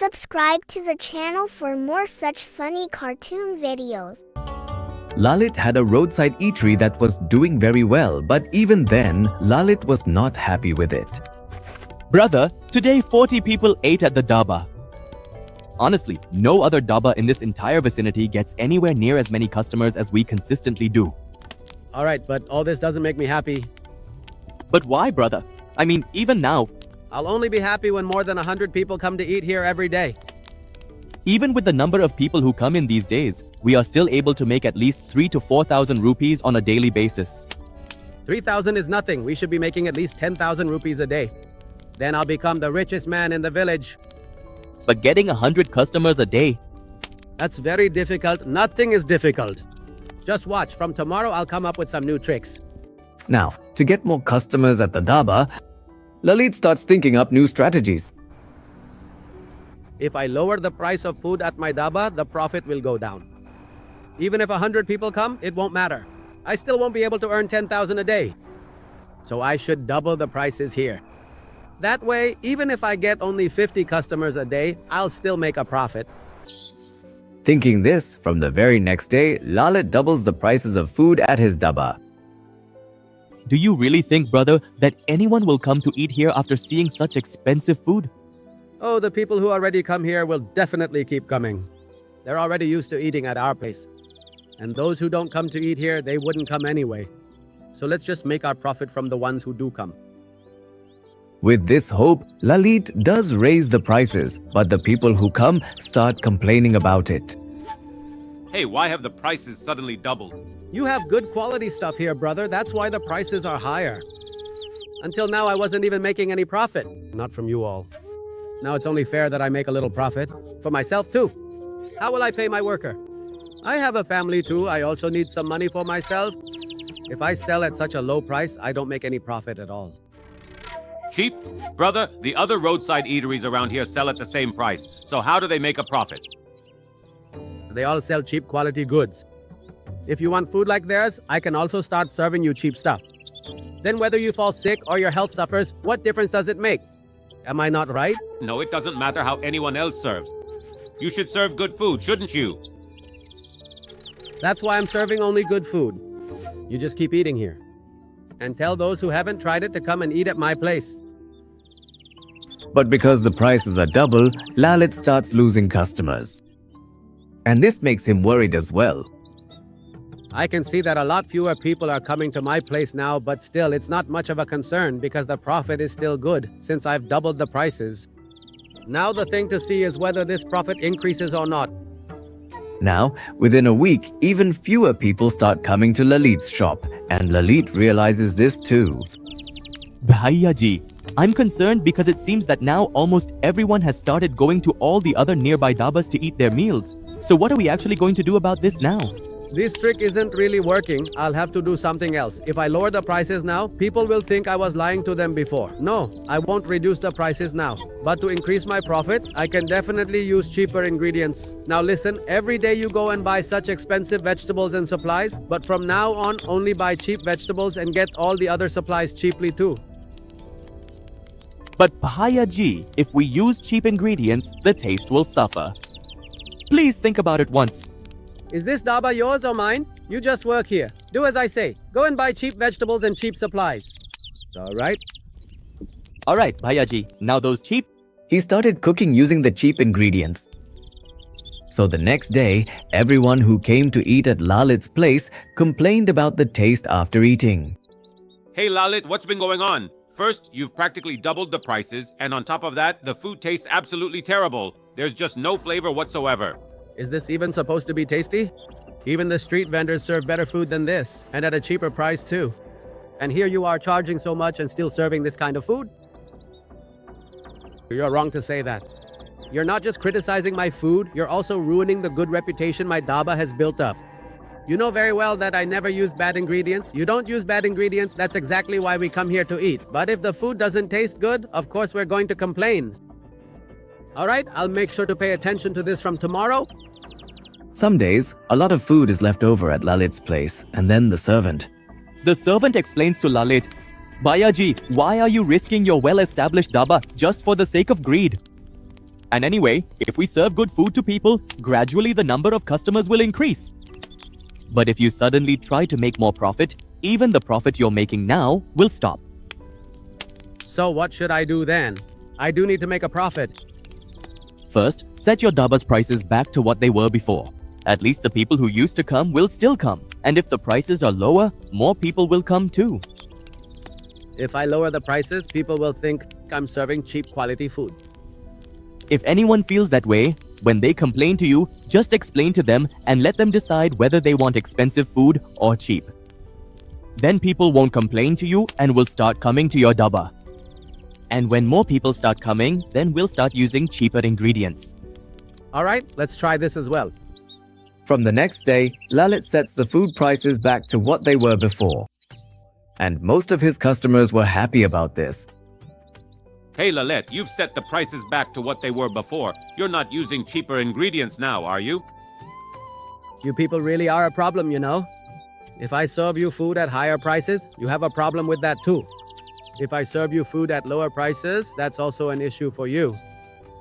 subscribe to the channel for more such funny cartoon videos. Lalit had a roadside eatery that was doing very well, but even then, Lalit was not happy with it. Brother, today 40 people ate at the dhaba. Honestly, no other dhaba in this entire vicinity gets anywhere near as many customers as we consistently do. Alright, but all this doesn't make me happy. But why, brother? I mean, even now, I'll only be happy when more than 100 people come to eat here every day. even with the number of people who come in these days, we are still able to make at least 3 to 4,000 rupees on a daily basis. 3,000 is nothing. We should be making at least 10,000 rupees a day. Then I'll become the richest man in the village. But getting 100 customers a day, That's very difficult. Nothing is difficult. Just watch. From tomorrow, I'll come up with some new tricks. Now, to get more customers at the dhaba, Lalit starts thinking up new strategies. If I lower the price of food at my dhaba, the profit will go down. Even if 100 people come, it won't matter. I still won't be able to earn 10,000 a day. So I should double the prices here. That way, even if I get only 50 customers a day, I'll still make a profit. Thinking this, from the very next day, Lalit doubles the prices of food at his dhaba. do you really think, brother, that anyone will come to eat here after seeing such expensive food? Oh, the people who already come here will definitely keep coming. They're already used to eating at our place. And those who don't come to eat here, they wouldn't come anyway. So let's just make our profit from the ones who do come. With this hope, Lalit does raise the prices, but the people who come start complaining about it. Hey, why have the prices suddenly doubled? You have good quality stuff here, brother. That's why the prices are higher. Until now, I wasn't even making any profit. Not from you all. Now it's only fair that I make a little profit. For myself, too. How will I pay my worker? I have a family, too. I also need some money for myself. If I sell at such a low price, I don't make any profit at all. Cheap? Brother, the other roadside eateries around here sell at the same price. So how do they make a profit? They all sell cheap quality goods. If you want food like theirs, I can also start serving you cheap stuff. Then whether you fall sick or your health suffers, what difference does it make? Am I not right? No, it doesn't matter how anyone else serves. You should serve good food, shouldn't you? That's why I'm serving only good food. You just keep eating here. And tell those who haven't tried it to come and eat at my place. But because the prices are double, Lalit starts losing customers. And this makes him worried as well. I can see that a lot fewer people are coming to my place now, but still, it's not much of a concern because the profit is still good since I've doubled the prices. Now the thing to see is whether this profit increases or not. Now, within a week, even fewer people start coming to Lalit's shop, and Lalit realizes this too. Bhaiya ji, I'm concerned because it seems that now almost everyone has started going to all the other nearby dhabas to eat their meals. So what are we actually going to do about this now? This trick isn't really working. I'll have to do something else. If I lower the prices now, people will think I was lying to them before. No, I won't reduce the prices now. But to increase my profit, I can definitely use cheaper ingredients. Now listen, every day you go and buy such expensive vegetables and supplies, but from now on, only buy cheap vegetables and get all the other supplies cheaply too. But Bhaiya ji, if we use cheap ingredients, the taste will suffer. Please think about it once. Is this dhaba yours or mine? You just work here. Do as I say. Go and buy cheap vegetables and cheap supplies. Alright? Alright, Bhaiya ji, now those cheap. He started cooking using the cheap ingredients. So the next day, everyone who came to eat at Lalit's place complained about the taste after eating. Hey Lalit, what's been going on? First, you've practically doubled the prices, and on top of that, the food tastes absolutely terrible. There's just no flavor whatsoever. Is this even supposed to be tasty? Even the street vendors serve better food than this, and at a cheaper price too. And here you are charging so much and still serving this kind of food? You're wrong to say that. You're not just criticizing my food, you're also ruining the good reputation my dhaba has built up. You know very well that I never use bad ingredients. You don't use bad ingredients, that's exactly why we come here to eat. But if the food doesn't taste good, of course we're going to complain. Alright, I'll make sure to pay attention to this from tomorrow. Some days, a lot of food is left over at Lalit's place, and then the servant. The servant explains to Lalit, Bhaiya ji, why are you risking your well-established dhaba just for the sake of greed? And anyway, if we serve good food to people, gradually the number of customers will increase. But if you suddenly try to make more profit, even the profit you're making now will stop. So what should I do then? I do need to make a profit. First, set your Dhaba's prices back to what they were before. At least the people who used to come will still come. And if the prices are lower, more people will come too. If I lower the prices, people will think I'm serving cheap quality food. If anyone feels that way, when they complain to you, just explain to them and let them decide whether they want expensive food or cheap. Then people won't complain to you and will start coming to your dhaba. And when more people start coming, then we'll start using cheaper ingredients. Alright, let's try this as well. From the next day, Lalit sets the food prices back to what they were before. And most of his customers were happy about this. Hey Lalit, you've set the prices back to what they were before. You're not using cheaper ingredients now, are you? You people really are a problem, you know. If I serve you food at higher prices, you have a problem with that too. If I serve you food at lower prices, that's also an issue for you.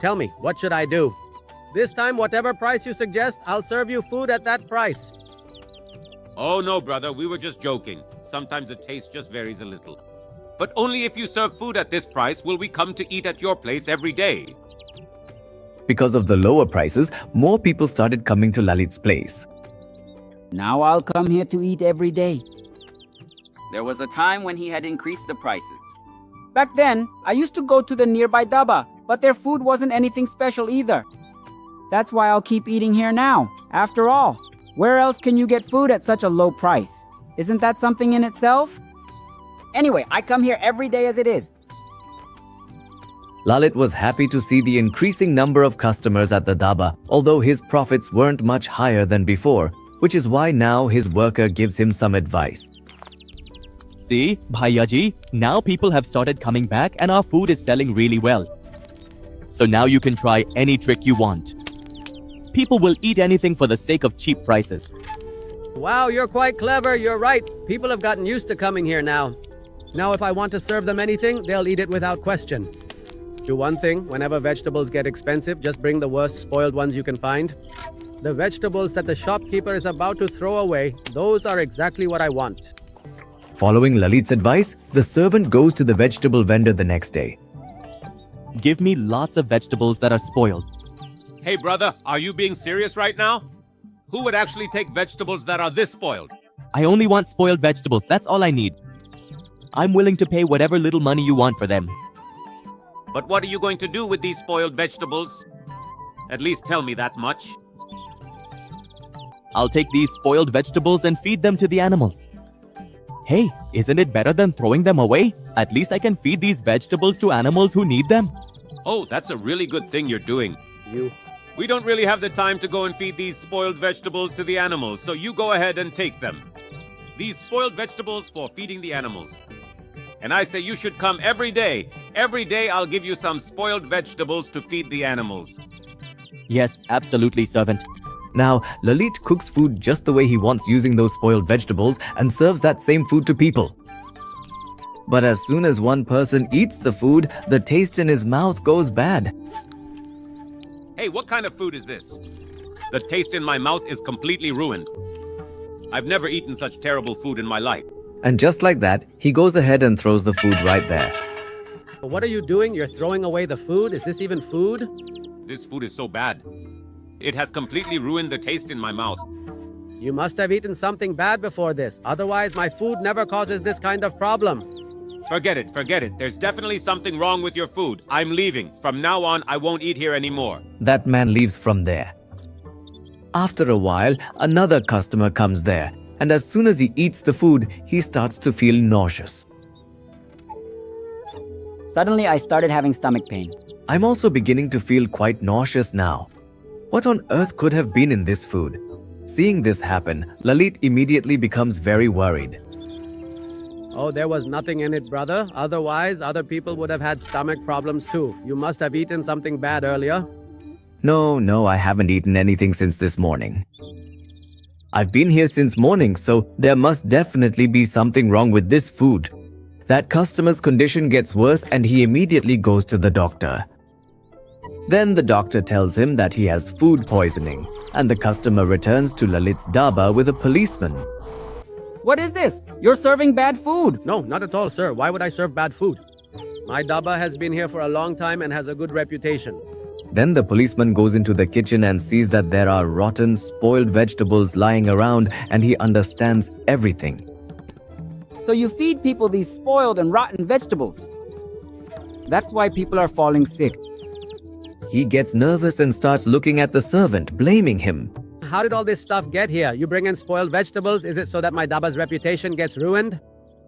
Tell me, what should I do? This time, whatever price you suggest, I'll serve you food at that price. Oh no, brother, we were just joking. Sometimes the taste just varies a little. But only if you serve food at this price will we come to eat at your place every day. Because of the lower prices, more people started coming to Lalit's place. Now I'll come here to eat every day. There was a time when he had increased the prices. Back then, I used to go to the nearby dhaba, but their food wasn't anything special either. That's why I'll keep eating here now. After all, where else can you get food at such a low price? Isn't that something in itself? Anyway, I come here every day as it is. Lalit was happy to see the increasing number of customers at the dhaba, although his profits weren't much higher than before, which is why now his worker gives him some advice. See, Bhaiya ji, now people have started coming back and our food is selling really well. So now you can try any trick you want. People will eat anything for the sake of cheap prices. Wow, you're quite clever, you're right. People have gotten used to coming here now. Now if I want to serve them anything, they'll eat it without question. Do one thing, whenever vegetables get expensive, just bring the worst spoiled ones you can find. The vegetables that the shopkeeper is about to throw away, those are exactly what I want. Following Lalit's advice, the servant goes to the vegetable vendor the next day. Give me lots of vegetables that are spoiled. Hey brother, are you being serious right now? Who would actually take vegetables that are this spoiled? I only want spoiled vegetables, that's all I need. I'm willing to pay whatever little money you want for them. But what are you going to do with these spoiled vegetables? At least tell me that much. I'll take these spoiled vegetables and feed them to the animals. Hey, isn't it better than throwing them away? At least I can feed these vegetables to animals who need them. Oh, that's a really good thing you're doing. You. We don't really have the time to go and feed these spoiled vegetables to the animals, so you go ahead and take them. These spoiled vegetables for feeding the animals. And I say you should come every day. Every day I'll give you some spoiled vegetables to feed the animals. Yes, absolutely, servant. Now, Lalit cooks food just the way he wants using those spoiled vegetables and serves that same food to people. But as soon as one person eats the food, the taste in his mouth goes bad. Hey, what kind of food is this? The taste in my mouth is completely ruined. I've never eaten such terrible food in my life. And just like that, he goes ahead and throws the food right there. What are you doing? You're throwing away the food? Is this even food? This food is so bad. It has completely ruined the taste in my mouth. You must have eaten something bad before this. Otherwise, my food never causes this kind of problem. Forget it, forget it. There's definitely something wrong with your food. I'm leaving. From now on, I won't eat here anymore. That man leaves from there. After a while, another customer comes there, and as soon as he eats the food, he starts to feel nauseous. Suddenly, I started having stomach pain. I'm also beginning to feel quite nauseous now. What on earth could have been in this food? Seeing this happen, Lalit immediately becomes very worried. Oh, there was nothing in it, brother. Otherwise, other people would have had stomach problems too. You must have eaten something bad earlier. No, I haven't eaten anything since this morning. I've been here since morning, so there must definitely be something wrong with this food. That customer's condition gets worse and he immediately goes to the doctor. Then the doctor tells him that he has food poisoning, and the customer returns to Lalit's dhaba with a policeman. What is this? You're serving bad food. No, not at all, sir. Why would I serve bad food? My dhaba has been here for a long time and has a good reputation. Then the policeman goes into the kitchen and sees that there are rotten, spoiled vegetables lying around, and he understands everything. So you feed people these spoiled and rotten vegetables. That's why people are falling sick. He gets nervous and starts looking at the servant, blaming him. How did all this stuff get here? You bring in spoiled vegetables? Is it so that my dhaba's reputation gets ruined?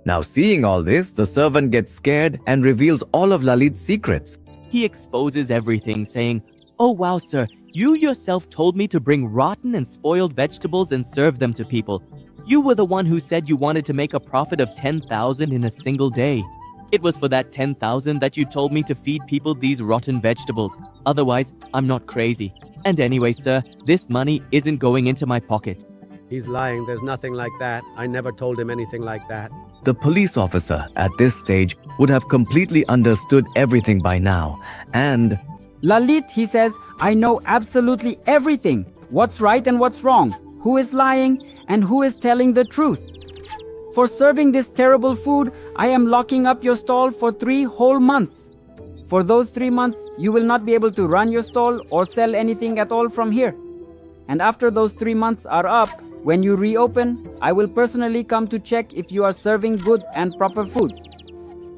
Now, seeing all this, the servant gets scared and reveals all of Lalit's secrets. He exposes everything, saying, "Oh wow, sir, you yourself told me to bring rotten and spoiled vegetables and serve them to people. You were the one who said you wanted to make a profit of 10,000 in a single day. It was for that 10,000 that you told me to feed people these rotten vegetables. Otherwise, I'm not crazy. And anyway, sir, this money isn't going into my pocket." He's lying. There's nothing like that. I never told him anything like that. The police officer at this stage would have completely understood everything by now, and Lalit, he says, I know absolutely everything. What's right and what's wrong. Who is lying and who is telling the truth. For serving this terrible food, I am locking up your stall for 3 whole months. For those 3 months, you will not be able to run your stall or sell anything at all from here. And after those 3 months are up, when you reopen, I will personally come to check if you are serving good and proper food.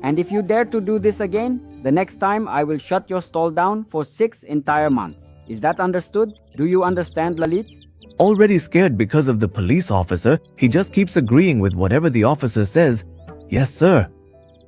And if you dare to do this again, the next time I will shut your stall down for 6 entire months. Is that understood? Do you understand, Lalit? already scared because of the police officer, he just keeps agreeing with whatever the officer says. Yes, sir.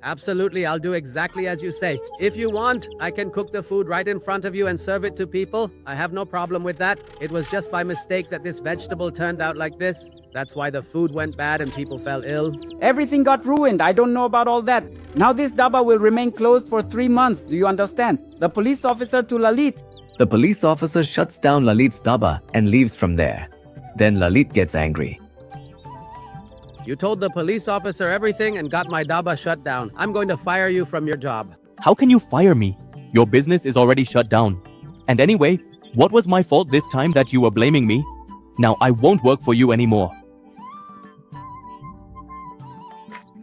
Absolutely, I'll do exactly as you say. If you want, I can cook the food right in front of you and serve it to people. I have no problem with that. It was just by mistake that this vegetable turned out like this. That's why the food went bad and people fell ill. Everything got ruined. I don't know about all that. Now this dhaba will remain closed for 3 months. Do you understand? The police officer to Lalit. The police officer shuts down Lalit's dhaba and leaves from there. Then Lalit gets angry. You told the police officer everything and got my dhaba shut down. I'm going to fire you from your job. How can you fire me? Your business is already shut down. And anyway, what was my fault this time that you were blaming me? Now I won't work for you anymore.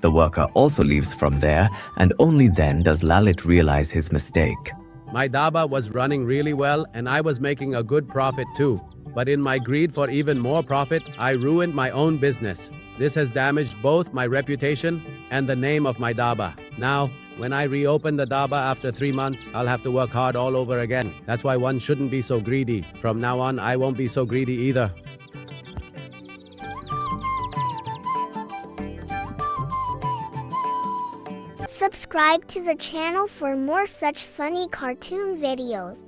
The worker also leaves from there, and only then does Lalit realize his mistake. My dhaba was running really well and I was making a good profit too. But in my greed for even more profit, I ruined my own business. This has damaged both my reputation and the name of my dhaba. Now, when I reopen the dhaba after 3 months, I'll have to work hard all over again. That's why one shouldn't be so greedy. From now on, I won't be so greedy either. Subscribe to the channel for more such funny cartoon videos.